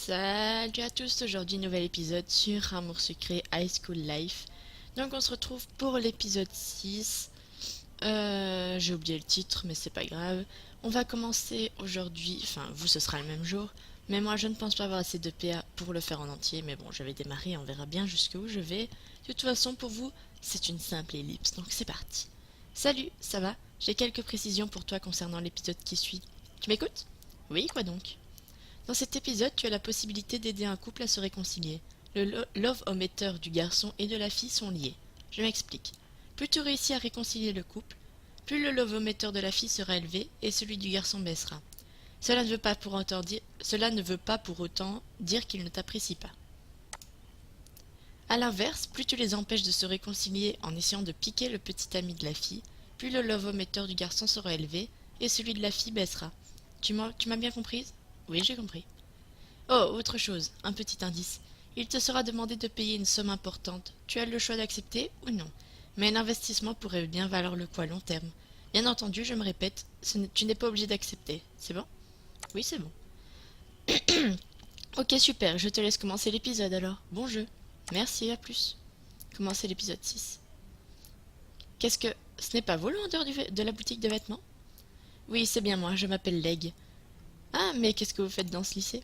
Salut à tous, aujourd'hui nouvel épisode sur Amour Secret High School Life. Donc on se retrouve pour l'épisode 6. J'ai oublié le titre mais c'est pas grave. On va commencer aujourd'hui, enfin vous ce sera le même jour. Mais moi je ne pense pas avoir assez de PA pour le faire en entier. Mais bon, je vais démarrer, on verra bien jusqu'où je vais. De toute façon pour vous c'est une simple ellipse, donc c'est parti. Salut, ça va? J'ai quelques précisions pour toi concernant l'épisode qui suit. Tu m'écoutes? Oui, quoi donc? Dans cet épisode, tu as la possibilité d'aider un couple à se réconcilier. Le love-o-meter du garçon et de la fille sont liés. Je m'explique. Plus tu réussis à réconcilier le couple, plus le love-o-meter de la fille sera élevé et celui du garçon baissera. Cela ne veut pas pour autant dire qu'il ne t'apprécie pas. A l'inverse, plus tu les empêches de se réconcilier en essayant de piquer le petit ami de la fille, plus le love-o-meter du garçon sera élevé et celui de la fille baissera. Tu m'as bien comprise? Oui, j'ai compris. Oh, autre chose, un petit indice. Il te sera demandé de payer une somme importante. Tu as le choix d'accepter ou non. Mais un investissement pourrait bien valoir le coup à long terme. Bien entendu, je me répète, tu n'es pas obligé d'accepter. C'est bon? Oui, c'est bon. Ok, super, je te laisse commencer l'épisode alors. Bon jeu. Merci, à plus. Commencer l'épisode 6. Qu'est-ce que... Ce n'est pas vous le vendeur de la boutique de vêtements? Oui, c'est bien moi, je m'appelle Leg. Ah, mais qu'est-ce que vous faites dans ce lycée?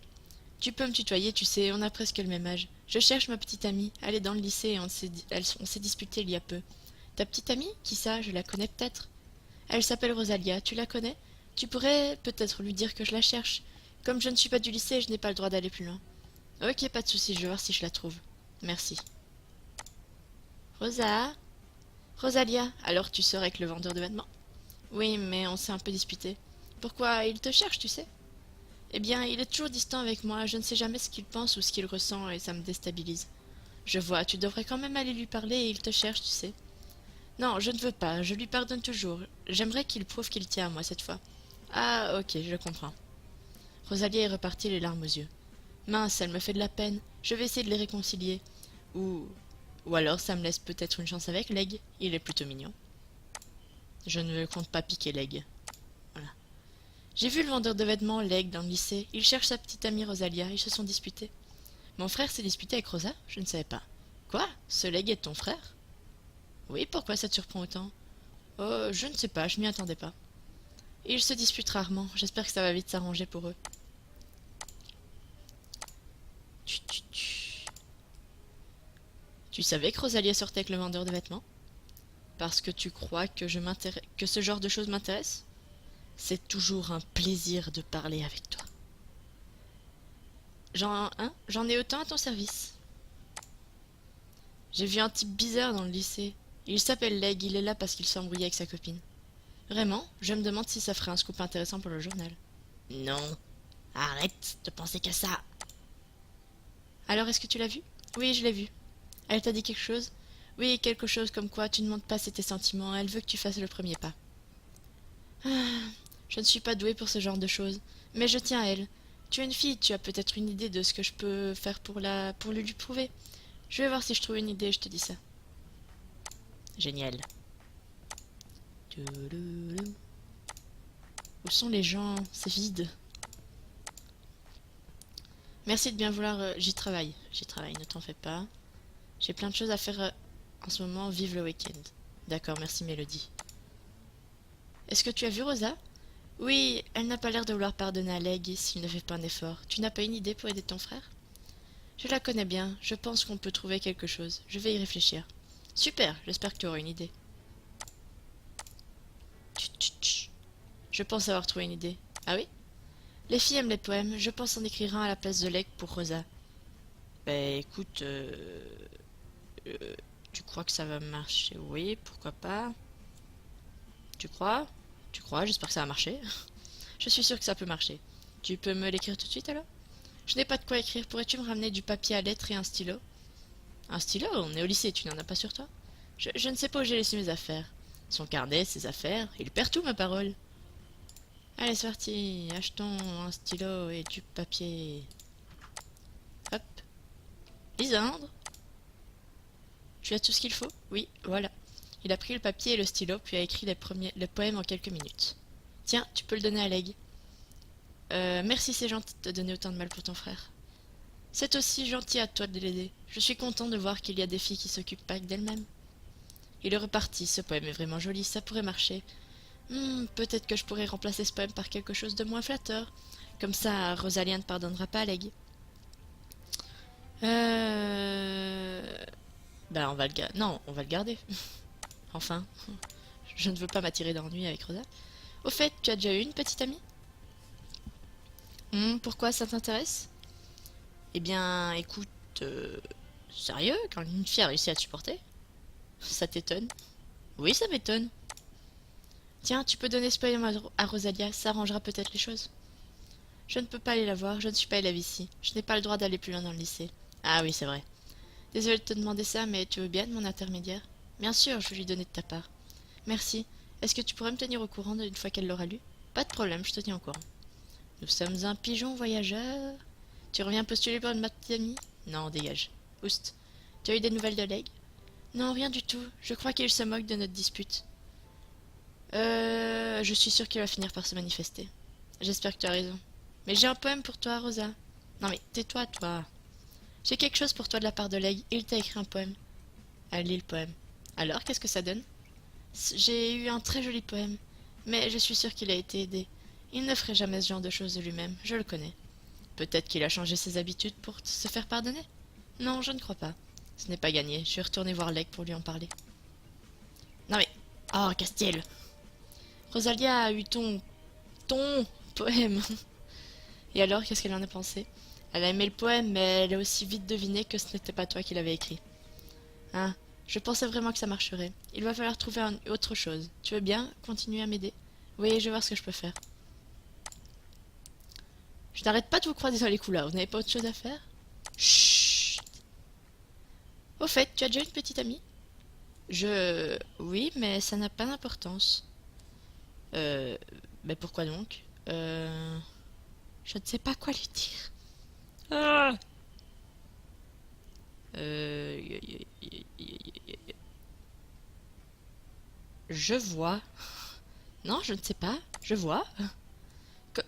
Tu peux me tutoyer, tu sais, on a presque le même âge. Je cherche ma petite amie. Elle est dans le lycée et on s'est disputé il y a peu. Ta petite amie? Qui ça? Je la connais peut-être. Elle s'appelle Rosalia, tu la connais? Tu pourrais peut-être lui dire que je la cherche. Comme je ne suis pas du lycée, je n'ai pas le droit d'aller plus loin. Ok, pas de souci, je vais voir si je la trouve. Merci. Rosa? Rosalia, alors tu sors avec le vendeur de vêtements? Oui, mais on s'est un peu disputé. Pourquoi? Il te cherche, tu sais? Eh bien, il est toujours distant avec moi, je ne sais jamais ce qu'il pense ou ce qu'il ressent et ça me déstabilise. Je vois, tu devrais quand même aller lui parler et il te cherche, tu sais. Non, je ne veux pas, je lui pardonne toujours. J'aimerais qu'il prouve qu'il tient à moi cette fois. Ah, ok, je comprends. Rosalie est repartie les larmes aux yeux. Mince, elle me fait de la peine. Je vais essayer de les réconcilier. Ou... Ou alors ça me laisse peut-être une chance avec Leg. Il est plutôt mignon. Je ne compte pas piquer Leg. Voilà. J'ai vu le vendeur de vêtements, Leg, dans le lycée. Il cherche sa petite amie Rosalia. Ils se sont disputés. Mon frère s'est disputé avec Rosa? Je ne savais pas. Quoi? Ce Leg est ton frère? Oui, pourquoi ça te surprend autant? Oh, je ne sais pas, je m'y attendais pas. Ils se disputent rarement. J'espère que ça va vite s'arranger pour eux. Tu savais que Rosalia sortait avec le vendeur de vêtements? Parce que tu crois que que ce genre de choses m'intéresse? C'est toujours un plaisir de parler avec toi. J'en ai autant à ton service. J'ai vu un type bizarre dans le lycée. Il s'appelle Leg, il est là parce qu'il s'est embrouillé avec sa copine. Vraiment? Je me demande si ça ferait un scoop intéressant pour le journal. Non. Arrête de penser qu'à ça. Alors est-ce que tu l'as vu? Oui, je l'ai vu. Elle t'a dit quelque chose? Oui, quelque chose comme quoi tu ne montres pas tes sentiments, elle veut que tu fasses le premier pas. Ah, je ne suis pas douée pour ce genre de choses, mais je tiens à elle. Tu es une fille, tu as peut-être une idée de ce que je peux faire pour lui prouver. Je vais voir si je trouve une idée, je te dis ça. Génial. Où sont les gens? C'est vide. Merci de bien vouloir... J'y travaille, ne t'en fais pas. J'ai plein de choses à faire en ce moment, vive le week-end. D'accord, merci Mélodie. Est-ce que tu as vu Rosa? Oui, elle n'a pas l'air de vouloir pardonner à Leg s'il ne fait pas un effort. Tu n'as pas une idée pour aider ton frère? Je la connais bien, je pense qu'on peut trouver quelque chose. Je vais y réfléchir. Super, j'espère que tu auras une idée. Je pense avoir trouvé une idée. Ah oui? Les filles aiment les poèmes, je pense en écrire un à la place de Leg pour Rosa. Bah écoute, tu crois que ça va marcher? Oui, pourquoi pas? Tu crois? Tu crois? J'espère que ça va marcher. Je suis sûre que ça peut marcher. Tu peux me l'écrire tout de suite alors? Je n'ai pas de quoi écrire. Pourrais-tu me ramener du papier à lettres et un stylo? Un stylo? On est au lycée, tu n'en as pas sur toi? Je ne sais pas où j'ai laissé mes affaires. Son carnet, ses affaires. Il perd tout, ma parole. Allez, c'est parti. Achetons un stylo et du papier. Hop. Lisandre? Tu as tout ce qu'il faut? Oui, voilà. Il a pris le papier et le stylo, puis a écrit les poèmes en quelques minutes. Tiens, tu peux le donner à Leg. Merci, c'est gentil de te donner autant de mal pour ton frère. C'est aussi gentil à toi de l'aider. Je suis content de voir qu'il y a des filles qui s'occupent pas que d'elles-mêmes. Il est reparti, ce poème est vraiment joli, ça pourrait marcher. Peut-être que je pourrais remplacer ce poème par quelque chose de moins flatteur. Comme ça, Rosalia ne pardonnera pas à Leg. Ben, on va le garder. Non, on va le garder. Enfin, je ne veux pas m'attirer d'ennui avec Rosa. Au fait, tu as déjà eu une petite amie? Pourquoi ça t'intéresse? Eh bien, écoute, sérieux, quand une fille a réussi à te supporter? Ça t'étonne? Oui, ça m'étonne. Tiens, tu peux donner ce poème à Rosalia, ça arrangera peut-être les choses. Je ne peux pas aller la voir, je ne suis pas élève ici. Je n'ai pas le droit d'aller plus loin dans le lycée. Ah oui, c'est vrai. Désolée de te demander ça, mais tu veux bien de mon intermédiaire? Bien sûr, je vais lui donner de ta part. Merci. Est-ce que tu pourrais me tenir au courant une fois qu'elle l'aura lu? Pas de problème, je te tiens au courant. Nous sommes un pigeon voyageur. Tu reviens postuler pour une petite amie? Non, dégage. Oust. Tu as eu des nouvelles de Leg? Non, rien du tout. Je crois qu'il se moque de notre dispute. Je suis sûre qu'il va finir par se manifester. J'espère que tu as raison. Mais j'ai un poème pour toi, Rosa. Non mais tais-toi, toi. J'ai quelque chose pour toi de la part de Leg. Il t'a écrit un poème. Elle lit le poème. Alors, qu'est-ce que ça donne? J'ai eu un très joli poème. Mais je suis sûre qu'il a été aidé. Il ne ferait jamais ce genre de choses de lui-même, je le connais. Peut-être qu'il a changé ses habitudes pour se faire pardonner? Non, je ne crois pas. Ce n'est pas gagné. Je vais retourner voir Leg pour lui en parler. Non mais... Oh, Castiel! Rosalia a eu ton poème. Et alors, qu'est-ce qu'elle en a pensé? Elle a aimé le poème, mais elle a aussi vite deviné que ce n'était pas toi qui l'avais écrit. Hein? Je pensais vraiment que ça marcherait. Il va falloir trouver autre chose. Tu veux bien continuer à m'aider? Oui, je vais voir ce que je peux faire. Je n'arrête pas de vous croiser dans les couloirs. Vous n'avez pas autre chose à faire? Chut! Au fait, tu as déjà une petite amie? Oui, mais ça n'a pas d'importance. Euh... Mais pourquoi donc? Je ne sais pas quoi lui dire. Ah. Euh... Je vois. Non, je ne sais pas. Je vois.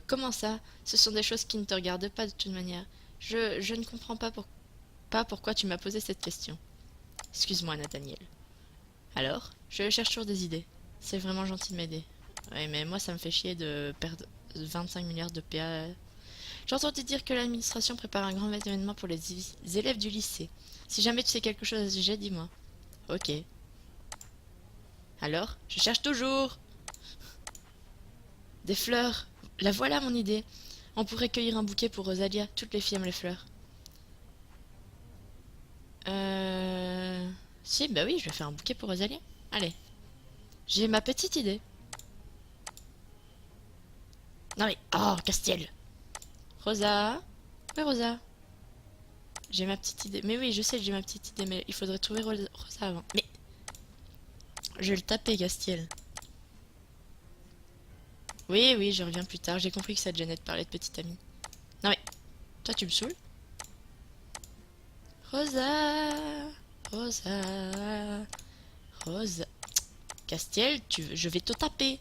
Comment ça? Ce sont des choses qui ne te regardent pas de toute manière. Je ne comprends pas pourquoi tu m'as posé cette question. Excuse-moi, Nathaniel. Alors, je cherche toujours des idées. C'est vraiment gentil de m'aider. Ouais, mais moi, ça me fait chier de perdre 25 milliards de PA. J'ai entendu dire que l'administration prépare un grand événement pour les élèves du lycée. Si jamais tu sais quelque chose à ce sujet, dis-moi. Ok. Alors, je cherche toujours des fleurs. La voilà mon idée. On pourrait cueillir un bouquet pour Rosalia. Toutes les filles aiment les fleurs. Si, bah oui, je vais faire un bouquet pour Rosalia. Allez. J'ai ma petite idée. Non mais... Oh, Castiel! Rosa? Ouais, Rosa. J'ai ma petite idée. Mais oui, je sais que j'ai ma petite idée, mais il faudrait trouver Rosa avant. Mais... Je vais le taper, Castiel. Oui, oui, je reviens plus tard. J'ai compris que ça te gênait de parler de petite amie. Non mais... Toi, tu me saoules? Rosa... Rosa... Rosa... Castiel, je vais te taper.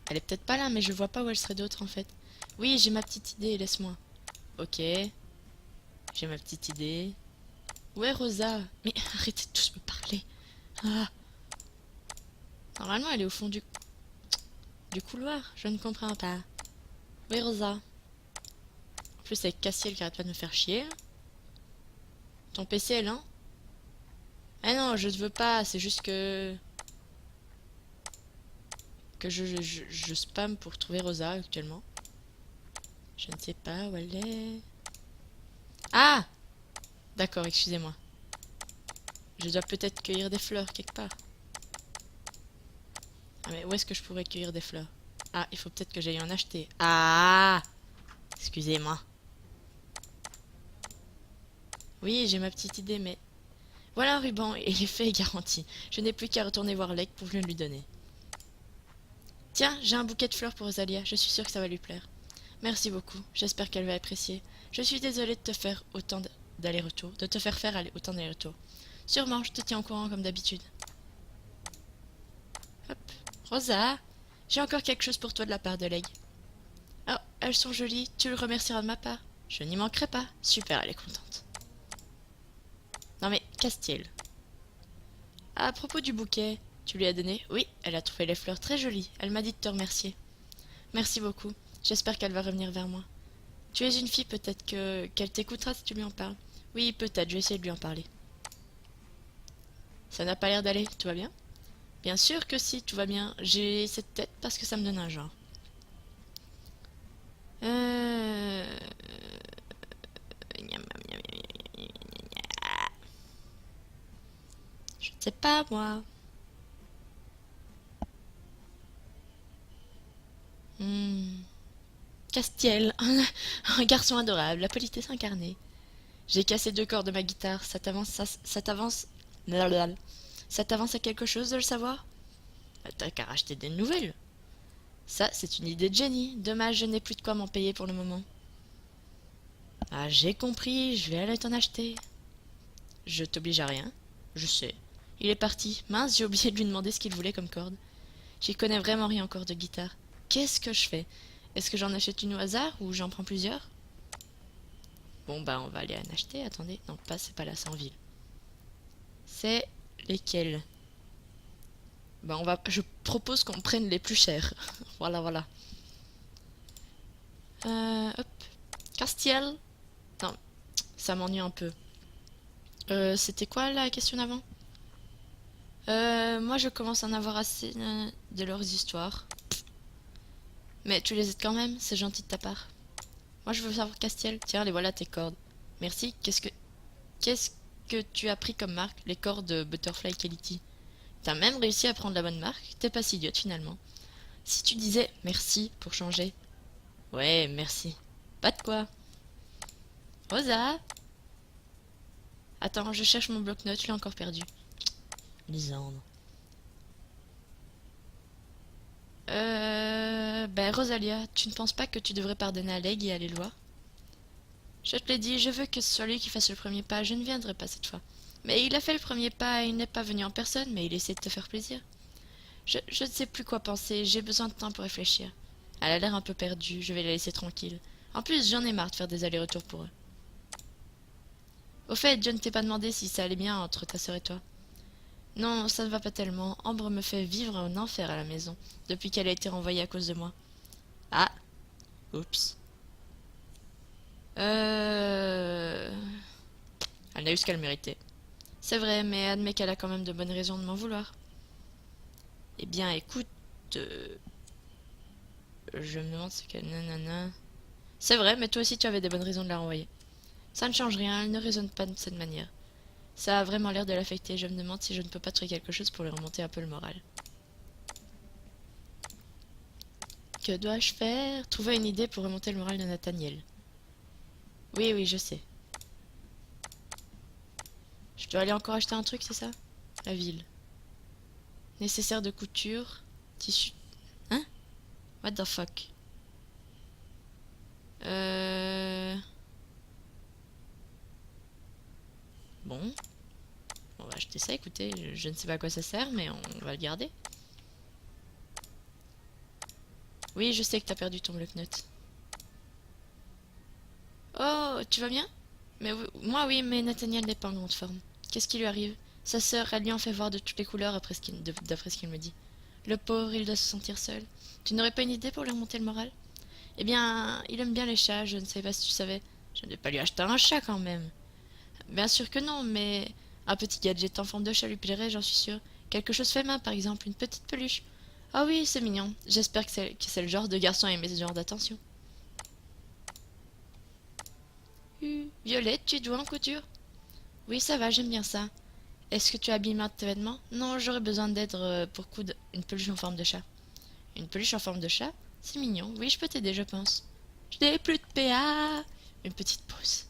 Elle est peut-être pas là, mais je vois pas où elle serait d'autre en fait. Oui, j'ai ma petite idée, laisse-moi. Ok. J'ai ma petite idée. Ouais, Rosa. Mais arrêtez de tous me parler. Ah. Normalement, elle est au fond du couloir. Je ne comprends pas. Oui, Rosa. En plus, avec Cassiel qui arrête pas de me faire chier. Ton PC est lent? Ah non, je ne veux pas. C'est juste que... je spam pour trouver Rosa actuellement. Je ne sais pas où elle est. Ah! D'accord, excusez-moi. Je dois peut-être cueillir des fleurs quelque part. Ah mais où est-ce que je pourrais cueillir des fleurs? Ah, il faut peut-être que j'aille en acheter. Ah! Excusez-moi. Oui, j'ai ma petite idée, mais... Voilà un ruban, et l'effet est garanti. Je n'ai plus qu'à retourner voir Lek pour le lui donner. Tiens, j'ai un bouquet de fleurs pour Rosalia. Je suis sûre que ça va lui plaire. Merci beaucoup. J'espère qu'elle va apprécier. Je suis désolée de te faire autant d'allers-retours. De te faire autant d'allers-retours. Sûrement, je te tiens au courant comme d'habitude. Hop. Rosa, j'ai encore quelque chose pour toi de la part de Leg. Oh, elles sont jolies. Tu le remercieras de ma part. Je n'y manquerai pas. Super, elle est contente. Non mais, Castiel. À propos du bouquet, tu lui as donné? Oui, elle a trouvé les fleurs très jolies. Elle m'a dit de te remercier. Merci beaucoup. J'espère qu'elle va revenir vers moi. Tu es une fille, peut-être qu'elle t'écoutera si tu lui en parles. Oui, peut-être, je vais essayer de lui en parler. Ça n'a pas l'air d'aller, tout va bien? Bien sûr que si, tout va bien. J'ai cette tête parce que ça me donne un genre. Euh... Je ne sais pas, moi. Hmm. Castiel, un garçon adorable, la politesse incarnée. J'ai cassé 2 cordes de ma guitare, ça t'avance... Blablabla. Ça t'avance à quelque chose de le savoir? T'as qu'à racheter des nouvelles. Ça, c'est une idée de génie. Dommage, je n'ai plus de quoi m'en payer pour le moment. Ah, j'ai compris, je vais aller t'en acheter. Je t'oblige à rien. Je sais. Il est parti. Mince, j'ai oublié de lui demander ce qu'il voulait comme corde. J'y connais vraiment rien encore de guitare. Qu'est-ce que je fais? Est-ce que j'en achète une au hasard ou j'en prends plusieurs? Bon, bah, on va aller en acheter. Attendez. Non, pas, c'est pas là, c'est en ville. C'est lesquels? Bah, je propose qu'on prenne les plus chers. Voilà, voilà. Hop. Castiel. Non, ça m'ennuie un peu. C'était quoi la question d'avant? Moi je commence à en avoir assez de leurs histoires. Mais tu les aides quand même, c'est gentil de ta part. Moi je veux savoir Castiel. Tiens, les voilà tes cordes. Merci. Qu'est-ce que tu as pris comme marque? Les cordes de Butterfly Quality. T'as même réussi à prendre la bonne marque. T'es pas si idiote finalement. Si tu disais merci pour changer. Ouais, merci. Pas de quoi. Rosa. Attends, je cherche mon bloc-notes, je l'ai encore perdu. Lisandre. Ben Rosalia, tu ne penses pas que tu devrais pardonner à Leg et aller le voir? Je te l'ai dit, je veux que ce soit lui qui fasse le premier pas, je ne viendrai pas cette fois. Mais il a fait le premier pas et il n'est pas venu en personne, mais il essaie de te faire plaisir. Je ne sais plus quoi penser, j'ai besoin de temps pour réfléchir. Elle a l'air un peu perdue, je vais la laisser tranquille. En plus, j'en ai marre de faire des allers-retours pour eux. Au fait, je ne t'ai pas demandé si ça allait bien entre ta sœur et toi. Non, ça ne va pas tellement. Ambre me fait vivre un enfer à la maison, depuis qu'elle a été renvoyée à cause de moi. Ah, oups. Elle n'a eu ce qu'elle méritait. C'est vrai, mais admets qu'elle a quand même de bonnes raisons de m'en vouloir. Eh bien, écoute... Je me demande ce qu'elle... Nanana... C'est vrai, mais toi aussi tu avais des bonnes raisons de la renvoyer. Ça ne change rien, elle ne raisonne pas de cette manière. Ça a vraiment l'air de l'affecter, je me demande si je ne peux pas trouver quelque chose pour lui remonter un peu le moral. Que dois-je faire? Trouver une idée pour remonter le moral de Nathaniel. Oui, oui, je sais. Je dois aller encore acheter un truc, c'est ça? La ville. Nécessaire de couture. Tissu... Hein? What the fuck? Bon. On va acheter ça, écoutez. Je ne sais pas à quoi ça sert, mais on va le garder. Oui, je sais que t'as perdu ton bloc-notes. Oh, tu vas bien? Mais moi oui, mais Nathaniel n'est pas en grande forme. Qu'est-ce qui lui arrive? Sa sœur, elle lui en fait voir de toutes les couleurs d'après ce qu'il me dit. Le pauvre, il doit se sentir seul. Tu n'aurais pas une idée pour lui remonter le moral? Eh bien, il aime bien les chats, je ne sais pas si tu savais. Je ne vais pas lui acheter un chat quand même. Bien sûr que non, mais un petit gadget en forme de chat lui plairait, j'en suis sûre. Quelque chose fait main, par exemple, une petite peluche. Ah oui, c'est mignon. J'espère que c'est le genre de garçon à aimer ce genre d'attention. Violette, tu es douée en couture? Oui, ça va, j'aime bien ça. Est-ce que tu habilles main tes vêtements? Non, j'aurais besoin d'aide pour coudre une peluche en forme de chat. Une peluche en forme de chat? C'est mignon. Oui, je peux t'aider, je pense. Je n'ai plus de PA. Une petite pause.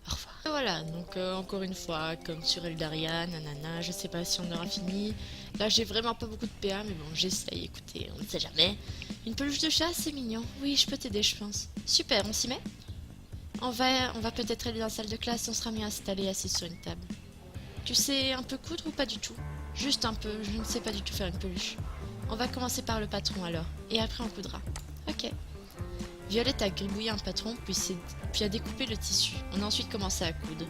Au revoir. Et voilà, donc encore une fois, comme sur Eldaria, nanana, je sais pas si on aura fini. Là, j'ai vraiment pas beaucoup de PA, mais bon, j'essaye, écoutez, on ne sait jamais. Une peluche de chat, c'est mignon. Oui, je peux t'aider, je pense. Super, on s'y met? On va peut-être aller dans la salle de classe, on sera mieux installé, assis sur une table. Tu sais un peu coudre ou pas du tout? Juste un peu, je ne sais pas du tout faire une peluche. On va commencer par le patron alors, et après on coudra. Ok. Violette a gribouillé un patron, puis puis à découper le tissu. On a ensuite commencé à coudre.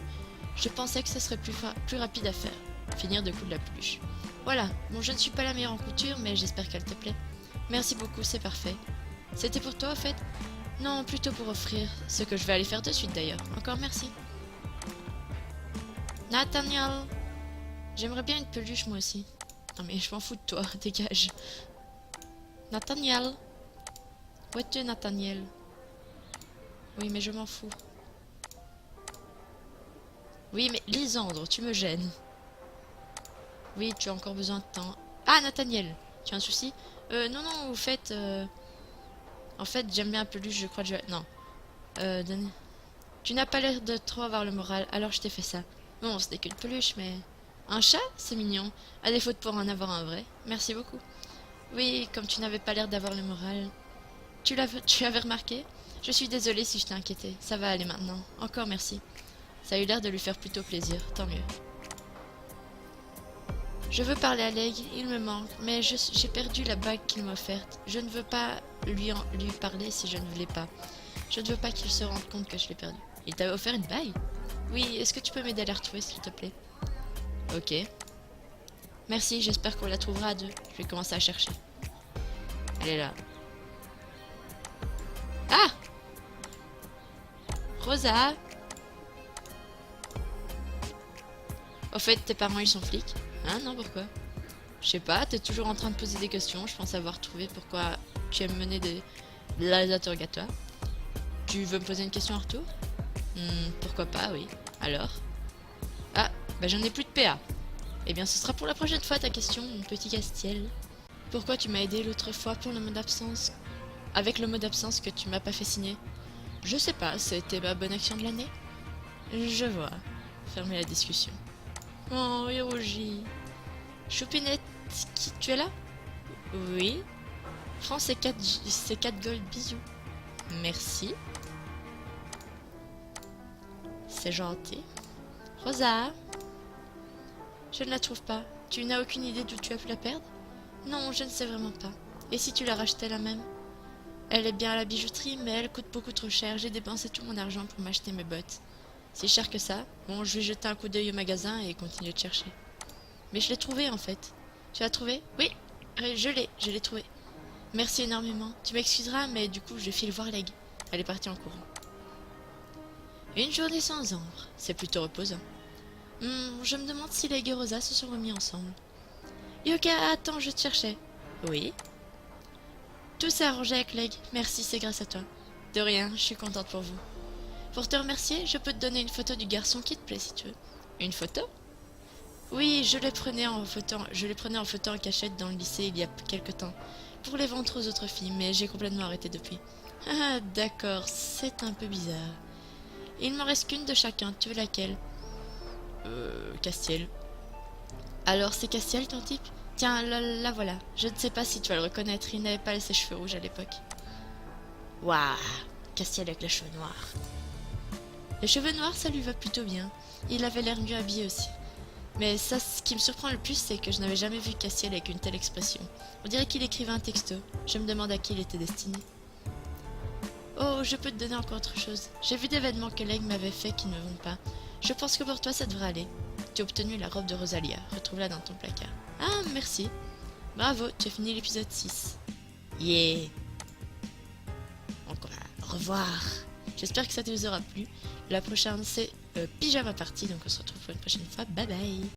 Je pensais que ce serait plus rapide à faire. Finir de coudre la peluche. Voilà, bon je ne suis pas la meilleure en couture, mais j'espère qu'elle te plaît. Merci beaucoup, c'est parfait. C'était pour toi, au fait? Non, plutôt pour offrir. Ce que je vais aller faire de suite, d'ailleurs. Encore merci. Nathaniel! J'aimerais bien une peluche, moi aussi. Non mais je m'en fous de toi, dégage. Nathaniel! Où es-tu, Nathaniel? Oui, mais je m'en fous. Oui, mais Lisandre, tu me gênes. Oui, tu as encore besoin de temps. Ah, Nathaniel! Tu as un souci? Non, non, au fait... En fait, j'aime bien la peluche, je crois que je vais... Non. Donne... Tu n'as pas l'air de trop avoir le moral, alors je t'ai fait ça. Bon, ce n'est qu'une peluche, mais... Un chat? C'est mignon. À défaut de pouvoir en avoir un vrai. Merci beaucoup. Oui, comme tu n'avais pas l'air d'avoir le moral. Tu avais remarqué? Je suis désolée si je t'ai inquiété. Ça va aller maintenant. Encore merci. Ça a eu l'air de lui faire plutôt plaisir. Tant mieux. Je veux parler à Leg, il me manque, mais j'ai perdu la bague qu'il m'a offerte. Je ne veux pas lui parler si je ne voulais pas. Je ne veux pas qu'il se rende compte que je l'ai perdue. Il t'a offert une bague? Oui, est-ce que tu peux m'aider à la retrouver, s'il te plaît? Ok. Merci, j'espère qu'on la trouvera à deux. Je vais commencer à chercher. Elle est là. Ah! Rosa! Au fait, tes parents, ils sont flics? Hein, non, pourquoi? Je sais pas, t'es toujours en train de poser des questions. Je pense avoir trouvé pourquoi tu aimes mener des interrogatoires. Tu veux me poser une question en retour? Pourquoi pas, oui. Alors? Ah, bah j'en ai plus de PA. Eh bien, ce sera pour la prochaine fois ta question, mon petit Castiel. Pourquoi tu m'as aidé l'autre fois pour le mot d'absence? Avec le mot d'absence que tu m'as pas fait signer? Je sais pas, c'était ma bonne action de l'année? Je vois. Fermez la discussion. Oh, il rougit. Choupinette, tu es là? Oui. Prends ces 4 gold, bisous. Merci. C'est gentil. Rosa? Je ne la trouve pas. Tu n'as aucune idée d'où tu as pu la perdre? Non, je ne sais vraiment pas. Et si tu la rachetais la même? Elle est bien à la bijouterie, mais elle coûte beaucoup trop cher. J'ai dépensé tout mon argent pour m'acheter mes bottes. Si cher que ça? Bon, je vais jeter un coup d'œil au magasin et continuer de chercher. Mais je l'ai trouvée en fait. Tu l'as trouvée? Oui, je l'ai trouvée. Merci énormément. Tu m'excuseras, mais du coup, je file voir Leg. Elle est partie en courant. Une journée sans ombre. C'est plutôt reposant. Je me demande si Leg et Rosa se sont remis ensemble. Yoka, attends, je te cherchais. Oui. Tout s'est arrangé avec Leg. Merci, c'est grâce à toi. De rien, je suis contente pour vous. Pour te remercier, je peux te donner une photo du garçon qui te plaît si tu veux. Une photo? Oui, je les prenais en photo en cachette dans le lycée il y a quelque temps, pour les vendre aux autres filles, mais j'ai complètement arrêté depuis. Ah, d'accord, c'est un peu bizarre. Il m'en reste qu'une de chacun, tu veux laquelle? Castiel. Alors c'est Castiel ton type? Tiens, la voilà. Je ne sais pas si tu vas le reconnaître, il n'avait pas ses cheveux rouges à l'époque. Waouh, Castiel avec les cheveux noirs. Les cheveux noirs, ça lui va plutôt bien. Il avait l'air mieux habillé aussi. Mais ça, ce qui me surprend le plus, c'est que je n'avais jamais vu Castiel avec une telle expression. On dirait qu'il écrivait un texto. Je me demande à qui il était destiné. Oh, je peux te donner encore autre chose. J'ai vu des vêtements que Leg m'avait fait qui ne me vont pas. Je pense que pour toi, ça devrait aller. Tu as obtenu la robe de Rosalia. Retrouve-la dans ton placard. Ah, merci. Bravo, tu as fini l'épisode 6. Yeah. Donc, on va revoir. J'espère que ça te vous aura plu. La prochaine, c'est Pyjama Party. Donc, on se retrouve pour une prochaine fois. Bye bye.